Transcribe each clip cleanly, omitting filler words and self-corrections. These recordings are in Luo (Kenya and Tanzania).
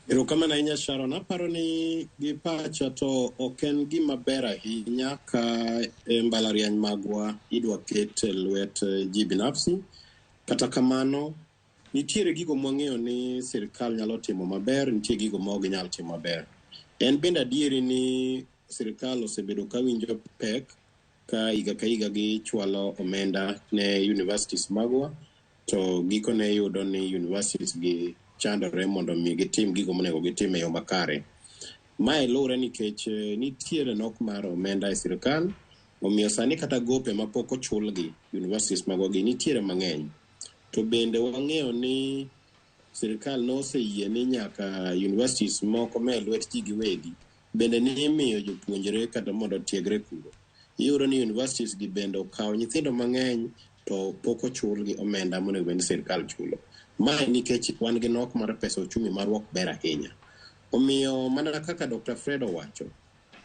Erokamano ahinya Sharon, aparo ni gi pacha to ok en gima ber ahinya ka mbalariany magwa idwa ket e lwet ji binafsi. Kata kamano, nitiere gigo mwang'eyo ni sirikal nyalo timo maber, nitie gigo ma ok ginyal timo maber. En bende adieri ni sirikal osebedo ka winjo pek ka higa gichwalo omenda ne universities magwa, to gikone yudo ni universities gi chandore mondo mi gitim gigo monego gitim e yo makare. Mae luwore nikech nitiere nok mar omenda e sirikal, omiyo sani kata gope mapok ochulgi universities magwa gi nitiere mang'eny. To bende wang'eyo ni sirikal noseyie ni nyaka universities moko me lwet ji giwegi bende ni imiyo jopuonjre kata mondo tiegre kuro. Iyudo ni universities gi bende okawo nyithindo mang'eny to pok ochulgi omenda monego bed ni sirikal chulo. Mae nikech wan gi nok mar pesa ochumi marwa ok ber ahinya. Omiyo mana kaka Dr. Fred owacho,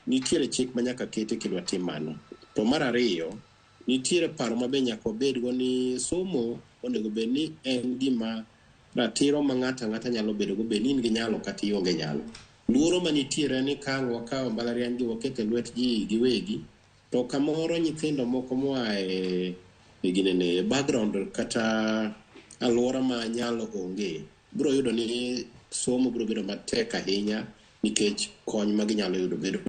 nitiere chik ma nyaka kete kidwa tim mano. To mar ariyo, nitiere paro ma be nyaka wabedgo ni somo onego bed ni en gima ratiro ma ng'ato ang'ata nyalo bedogo, bed ni in gi nyalo kata ionge nyalo. Luoro ma nitiere ni ka wakawo mbalariany gi waketo e lwet ji giwegi, to kamoro nyithindo moko moa e background kata alwora ma nyalo onge, biro yudo ni somo biro bedo matek ahinya nikech kony ma ginyalo yudo bedo